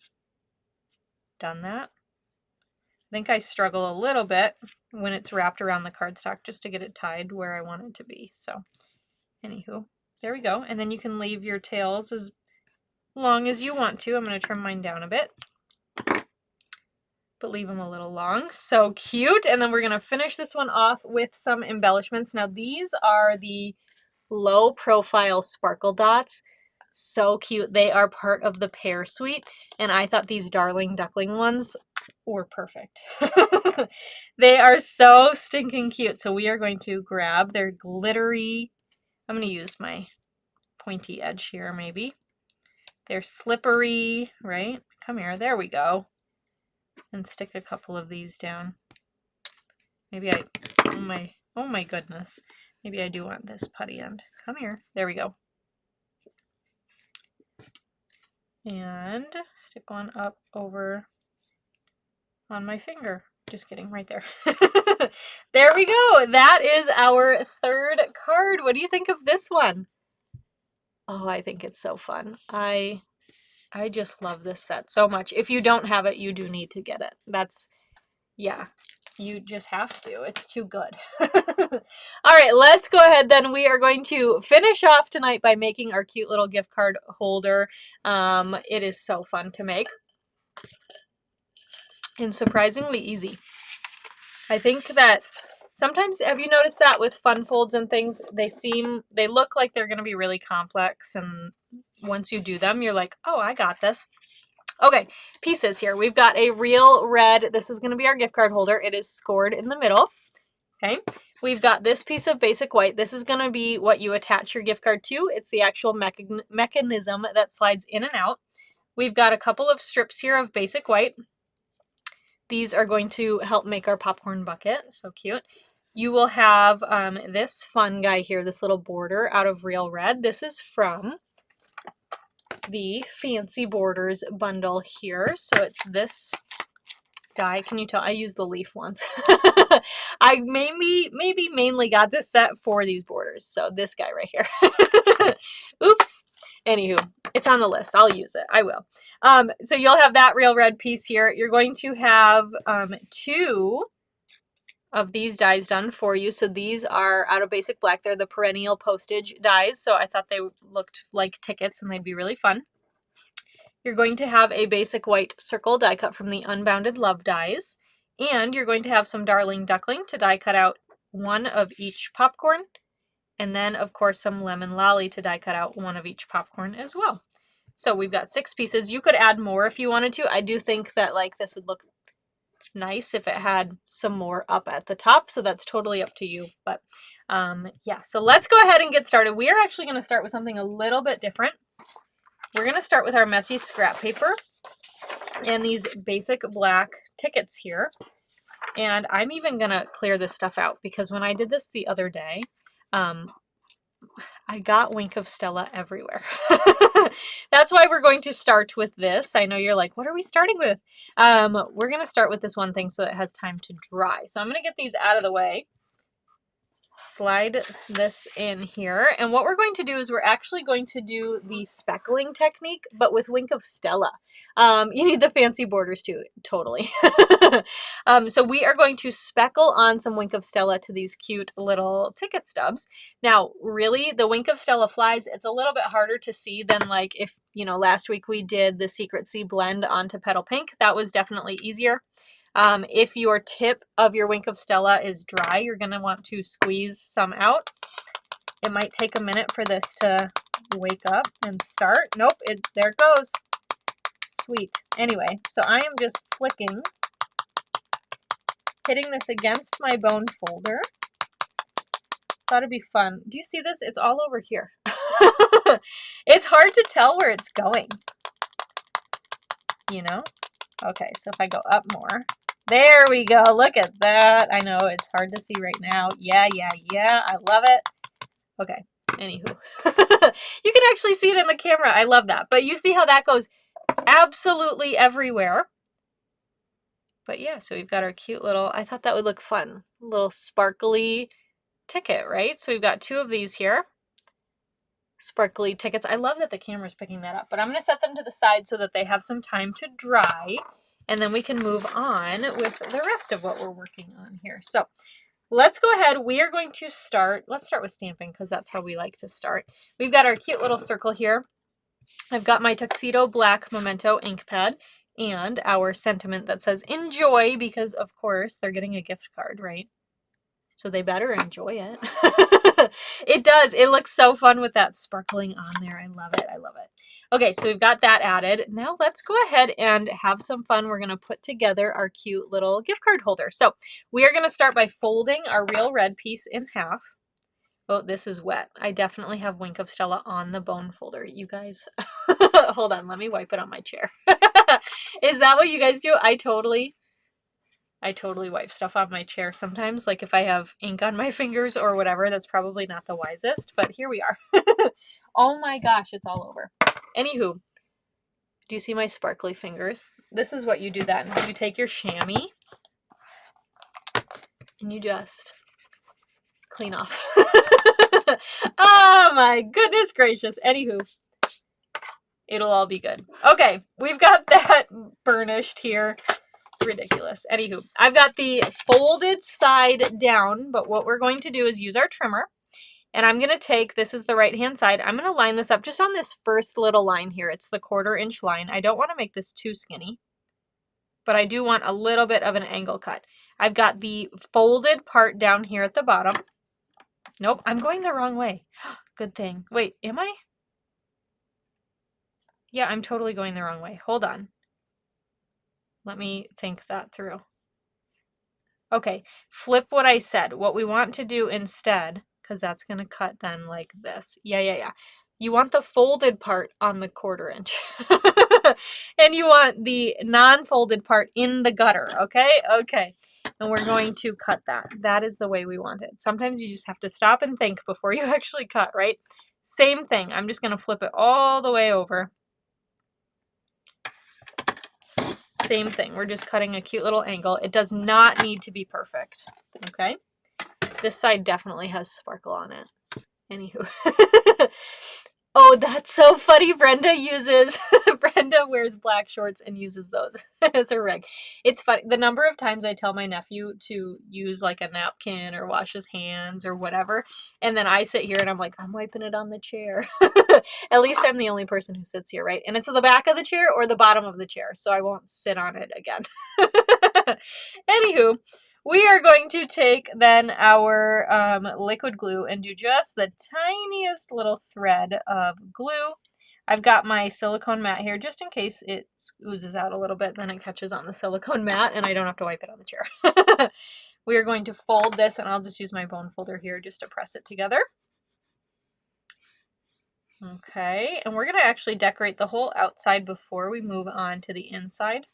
done that. I think I struggle a little bit when it's wrapped around the cardstock just to get it tied where I want it to be. So, anywho, there we go. And then you can leave your tails as long as you want to. I'm going to trim mine down a bit, but leave them a little long. So cute. And then we're going to finish this one off with some embellishments. Now these are the low profile sparkle dots. So cute. They are part of the pear suite, and I thought these Darling Duckling ones were perfect. They are so stinking cute. So we are going to grab their glittery, I'm going to use my pointy edge here maybe. They're slippery, right? Come here. There we go. and stick a couple of these down. Maybe oh my goodness. Maybe I do want this putty end. Come here. There we go. And stick one up over on my finger. Just kidding, right there. There we go. That is our third card. What do you think of this one? Oh, I think it's so fun. I just love this set so much. If you don't have it, you do need to get it. Yeah, you just have to. It's too good. All right, let's go ahead then. We are going to finish off tonight by making our cute little gift card holder. It is so fun to make and surprisingly easy. I think that sometimes, have you noticed that with fun folds and things, they look like they're going to be really complex, and once you do them, you're like, oh, I got this. Okay, pieces here. We've got a real red. This is going to be our gift card holder. It is scored in the middle. Okay, we've got this piece of basic white. This is going to be what you attach your gift card to. It's the actual mechanism that slides in and out. We've got a couple of strips here of basic white. These are going to help make our popcorn bucket. So cute. You will have this fun guy here, this little border out of real red. This is from the Fancy Borders bundle here. So it's this guy. Can you tell? I used the leaf once. I maybe mainly got this set for these borders. So this guy right here. Oops. Anywho, it's on the list. I'll use it. I will. So you'll have that real red piece here. You're going to have 2 of these dies done for you. So these are out of basic black. They're the perennial postage dies. So I thought they looked like tickets and they'd be really fun. You're going to have a basic white circle die cut from the Unbounded Love dies. And you're going to have some Darling Duckling to die cut out 1 of each popcorn. And then, of course, some Lemon Lolly to die cut out 1 of each popcorn as well. So we've got 6 pieces. You could add more if you wanted to. I do think that like this would look nice if it had some more up at the top. So that's totally up to you. But yeah, so let's go ahead and get started. We are actually going to start with something a little bit different. We're going to start with our messy scrap paper and these basic black tickets here. And I'm even going to clear this stuff out because when I did this the other day, I got Wink of Stella everywhere. That's why we're going to start with this. I know you're like, what are we starting with? We're going to start with this one thing so it has time to dry. So I'm going to get these out of the way. Slide this in here. And what we're going to do is we're actually going to do the speckling technique, but with Wink of Stella. You need the Fancy Borders too, totally. So we are going to speckle on some Wink of Stella to these cute little ticket stubs. Now, really, the Wink of Stella flies, it's a little bit harder to see than like if, you know, last week we did the Secret Sea blend onto Petal Pink. That was definitely easier. If your tip of your Wink of Stella is dry, you're going to want to squeeze some out. It might take a minute for this to wake up and start. Nope, there it goes. Sweet. Anyway, so I am just flicking, hitting this against my bone folder. Thought it'd be fun. Do you see this? It's all over here. It's hard to tell where it's going. You know? Okay, so if I go up more. There we go. Look at that. I know it's hard to see right now. Yeah. I love it. Okay. Anywho. You can actually see it in the camera. I love that. But you see how that goes absolutely everywhere. But yeah, so we've got our cute little, I thought that would look fun. Little sparkly ticket, right? So we've got 2 of these here. Sparkly tickets. I love that the camera's picking that up, but I'm going to set them to the side so that they have some time to dry, and then we can move on with the rest of what we're working on here. So let's go ahead. We are going to start, let's start with stamping because that's how we like to start. We've got our cute little circle here. I've got my Tuxedo Black Memento ink pad and our sentiment that says enjoy because of course they're getting a gift card, right? So they better enjoy it. It does. It looks so fun with that sparkling on there. I love it. I love it. Okay, so we've got that added. Now let's go ahead and have some fun. We're going to put together our cute little gift card holder. So we are going to start by folding our real red piece in half. Oh, this is wet. I definitely have Wink of Stella on the bone folder. You guys, hold on. Let me wipe it on my chair. Is that what you guys do? I totally I totally wipe stuff on my chair sometimes, like if I have ink on my fingers or whatever. That's probably not the wisest, but here we are. Oh my gosh, it's all over. Anywho, do you see my sparkly fingers? This is what you do then. You take your chamois and you just clean off. Oh my goodness gracious. Anywho, it'll all be good. Okay, we've got that burnished here. Ridiculous. Anywho, I've got the folded side down, but what we're going to do is use our trimmer, and I'm going to take, this is the right hand side, I'm going to line this up just on this first little line here. It's the 1/4 inch line. I don't want to make this too skinny, but I do want a little bit of an angle cut. I've got the folded part down here at the bottom. Nope, I'm going the wrong way. Good thing. Wait, am I? Yeah, I'm totally going the wrong way. Hold on. Let me think that through. Okay, flip what I said. What we want to do instead, because that's going to cut then like this. Yeah. You want the folded part on the 1/4 inch. And you want the non-folded part in the gutter, okay? Okay. And we're going to cut that. That is the way we want it. Sometimes you just have to stop and think before you actually cut, right? Same thing. I'm just going to flip it all the way over. Same thing. We're just cutting a cute little angle. It does not need to be perfect. Okay. This side definitely has sparkle on it. Anywho. Oh, that's so funny. Brenda wears black shorts and uses those as her rig. It's funny. The number of times I tell my nephew to use like a napkin or wash his hands or whatever, and then I sit here and I'm like, I'm wiping it on the chair. At least I'm the only person who sits here, right? And it's the back of the chair or the bottom of the chair, so I won't sit on it again. Anywho, we are going to take then our liquid glue and do just the tiniest little thread of glue. I've got my silicone mat here just in case it oozes out a little bit, then it catches on the silicone mat and I don't have to wipe it on the chair. We are going to fold this, and I'll just use my bone folder here just to press it together. Okay, and we're going to actually decorate the whole outside before we move on to the inside.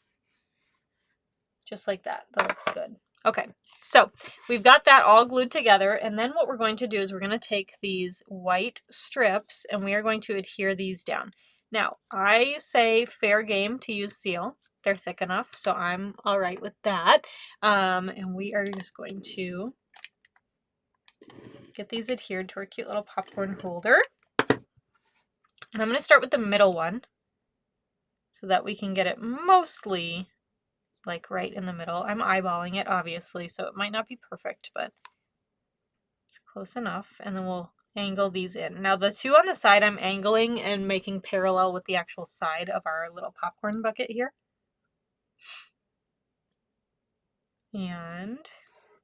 Just like that. That looks good. Okay, so we've got that all glued together, and then what we're going to do is we're going to take these white strips and we are going to adhere these down. Now, I say fair game to use seal. They're thick enough, so I'm all right with that. And we are just going to get these adhered to our cute little popcorn holder. And I'm going to start with the middle one so that we can get it mostly like right in the middle. I'm eyeballing it, obviously, so it might not be perfect, but it's close enough. And then we'll angle these in. Now, the two on the side, I'm angling and making parallel with the actual side of our little popcorn bucket here. And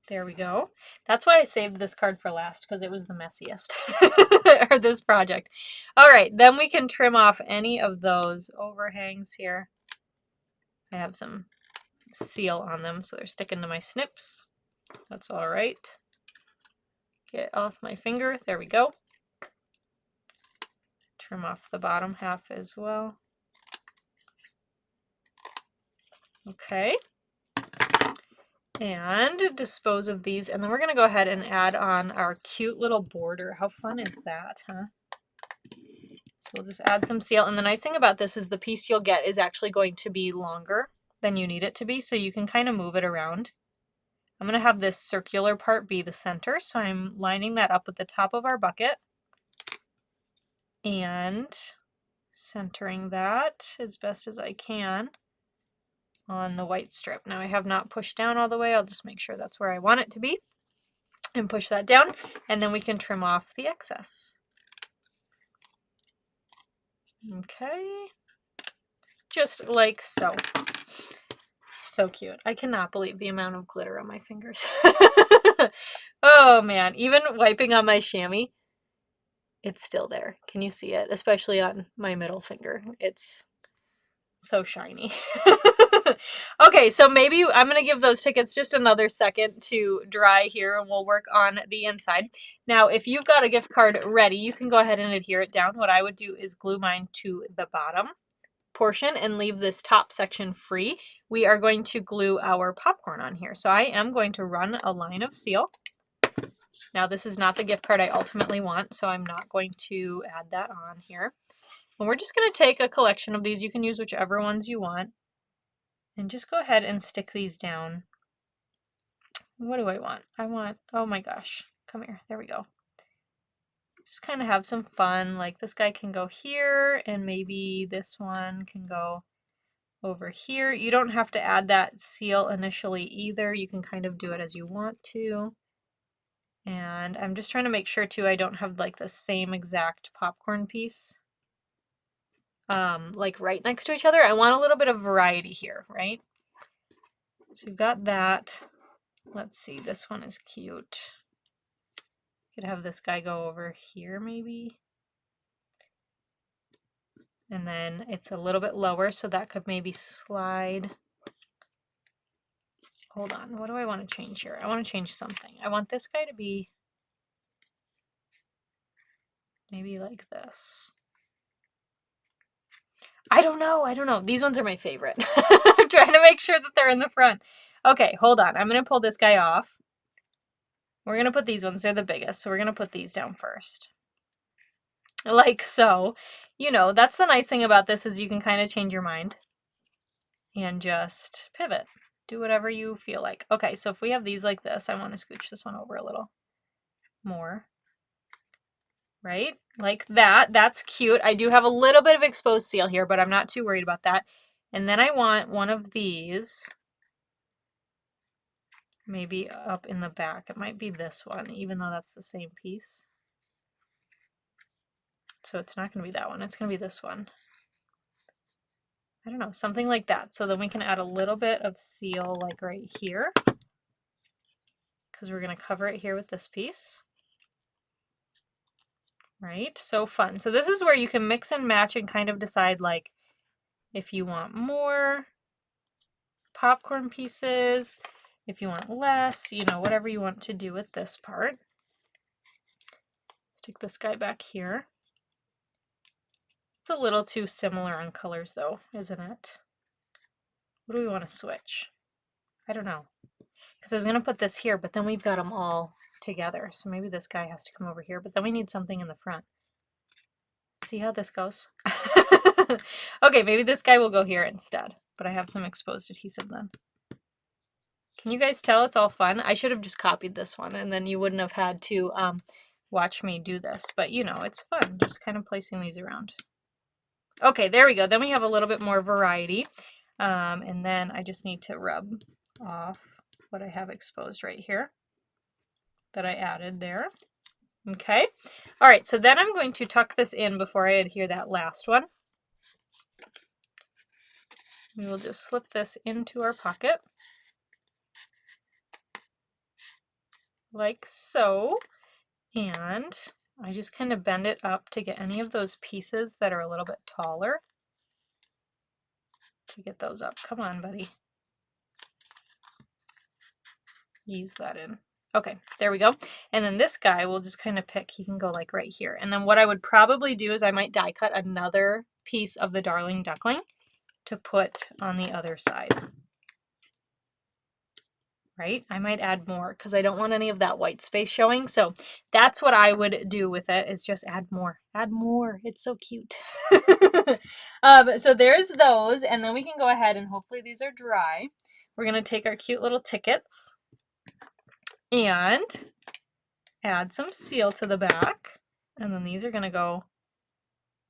there we go. That's why I saved this card for last, because it was the messiest, or this project. All right, then we can trim off any of those overhangs here. I have some seal on them, so they're sticking to my snips. That's all right. Get off my finger. There we go. Trim off the bottom half as well. Okay. And dispose of these, and then we're going to go ahead and add on our cute little border. How fun is that, huh? So we'll just add some seal, and the nice thing about this is the piece you'll get is actually going to be longer than you need it to be, so you can kind of move it around. I'm going to have this circular part be the center, so I'm lining that up with the top of our bucket and centering that as best as I can on the white strip. Now, I have not pushed down all the way. I'll just make sure that's where I want it to be and push that down, and then we can trim off the excess. Okay, just like so. So cute. I cannot believe the amount of glitter on my fingers. Oh man, even wiping on my chamois, it's still there. Can you see it? Especially on my middle finger. It's so shiny. Okay, so maybe I'm going to give those tickets just another second to dry here, and we'll work on the inside. Now, if you've got a gift card ready, you can go ahead and adhere it down. What I would do is glue mine to the bottom portion and leave this top section free, we are going to glue our popcorn on here. So I am going to run a line of seal. Now this is not the gift card I ultimately want, so I'm not going to add that on here. And we're just going to take a collection of these. You can use whichever ones you want. And just go ahead and stick these down. What do I want? I want, oh my gosh, come here. There we go. Just kind of have some fun. Like this guy can go here and maybe this one can go over here. You don't have to add that seal initially either. You can kind of do it as you want to. And I'm just trying to make sure too I don't have like the same exact popcorn piece like right next to each other. I want a little bit of variety here, right? So we've got that. Let's see, this one is cute. Could have this guy go over here maybe. And then it's a little bit lower, so that could maybe slide. Hold on, what do I want to change here? I want to change something. I want this guy to be maybe like this. I don't know. These ones are my favorite. I'm trying to make sure that they're in the front. Okay, hold on. I'm going to pull this guy off. We're going to put these ones. They're the biggest, so we're going to put these down first. Like so. You know, that's the nice thing about this is you can kind of change your mind and just pivot. Do whatever you feel like. Okay, so if we have these like this, I want to scooch this one over a little more. Right? Like that. That's cute. I do have a little bit of exposed seal here, but I'm not too worried about that. And then I want one of these maybe up in the back. It might be this one, even though that's the same piece. So it's not going to be that one. It's going to be this one. I don't know, something like that. So then we can add a little bit of seal like right here, because we're going to cover it here with this piece. Right? So fun. So this is where you can mix and match and kind of decide like if you want more popcorn pieces, if you want less, you know, whatever you want to do with this part. Stick this guy back here. It's a little too similar on colors though, isn't it? What do we want to switch? I don't know. Because I was going to put this here, but then we've got them all together. So maybe this guy has to come over here, but then we need something in the front. See how this goes? Okay, maybe this guy will go here instead, but I have some exposed adhesive then. Can you guys tell it's all fun? I should have just copied this one and then you wouldn't have had to watch me do this, but you know, it's fun just kind of placing these around. Okay, there we go. Then we have a little bit more variety. And then I just need to rub off what I have exposed right here that I added there. Okay. All right, so then I'm going to tuck this in before I adhere that last one. We will just slip this into our pocket. Like so. And I just kind of bend it up to get any of those pieces that are a little bit taller. To get those up. Come on, buddy. Ease that in. Okay, there we go. And then this guy we'll just kind of pick. He can go like right here. And then what I would probably do is I might die cut another piece of the Darling Duckling to put on the other side. Right? I might add more because I don't want any of that white space showing. So that's what I would do with it, is just add more. Add more. It's so cute. So there's those. And then we can go ahead and hopefully these are dry. We're going to take our cute little tickets and add some seal to the back. And then these are going to go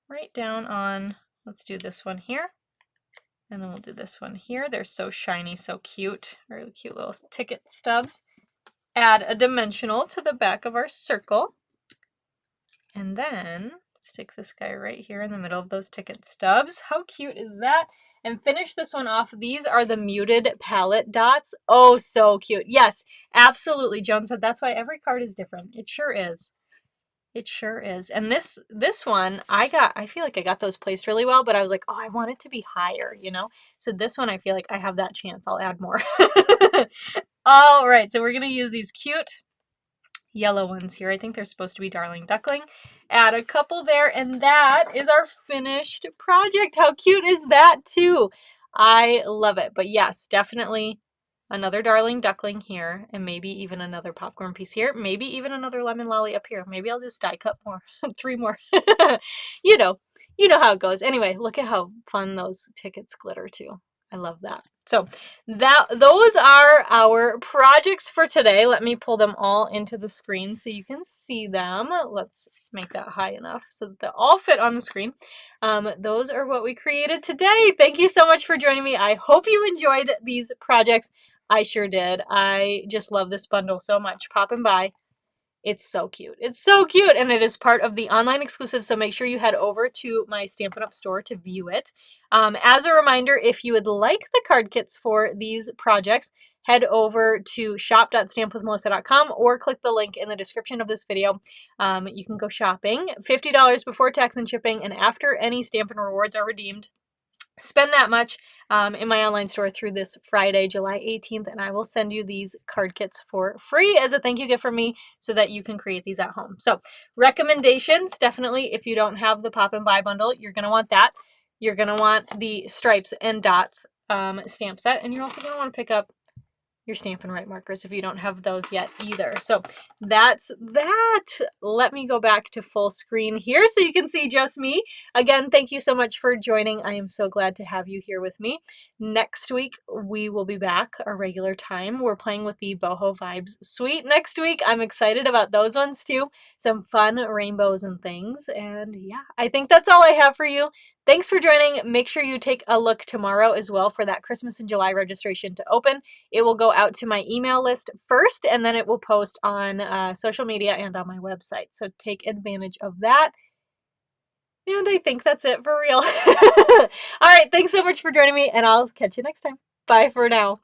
right down on, let's do this one here. And then we'll do this one here. They're so shiny, so cute. Really cute little ticket stubs. Add a dimensional to the back of our circle. And then stick this guy right here in the middle of those ticket stubs. How cute is that? And finish this one off. These are the muted palette dots. Oh, so cute. Yes, absolutely. Joan said that's why every card is different. It sure is. It sure is. And this one, I feel like I got those placed really well, but I was like, oh, I want it to be higher, you know? So this one, I feel like I have that chance. I'll add more. All right, so we're going to use these cute yellow ones here. I think they're supposed to be Darling Duckling. Add a couple there, and that is our finished project. How cute is that too? I love it. But yes, definitely another Darling Duckling here, and maybe even another popcorn piece here, maybe even another lemon lolly up here. Maybe I'll just die cut more, 3 more. you know, you know how it goes. Anyway, look at how fun those tickets glitter too. I love that. So those are our projects for today. Let me pull them all into the screen so you can see them. Let's make that high enough so that they all fit on the screen. Those are what we created today. Thank you so much for joining me. I hope you enjoyed these projects. I sure did. I just love this bundle so much. Poppin By. It's so cute. It's so cute, and it is part of the online exclusive, so make sure you head over to my Stampin' Up! Store to view it. As a reminder, if you would like the card kits for these projects, head over to shop.stampwithmelissa.com or click the link in the description of this video. You can go shopping. $50 before tax and shipping, and after any Stampin' rewards are redeemed, spend that much in my online store through this Friday, July 18th, and I will send you these card kits for free as a thank you gift from me so that you can create these at home. So recommendations, definitely, if you don't have the Poppin By bundle, you're going to want that. You're going to want the stripes and dots stamp set, and you're also going to want to pick up your Stampin' Right markers if you don't have those yet either. So that's that. Let me go back to full screen here so you can see just me. Again, thank you so much for joining. I am so glad to have you here with me. Next week, we will be back our regular time. We're playing with the Boho Vibes Suite next week. I'm excited about those ones too. Some fun rainbows and things. And yeah, I think that's all I have for you. Thanks for joining. Make sure you take a look tomorrow as well for that Christmas in July registration to open. It will go out to my email list first, and then it will post on social media and on my website. So take advantage of that. And I think that's it for real. All right, thanks so much for joining me, and I'll catch you next time. Bye for now.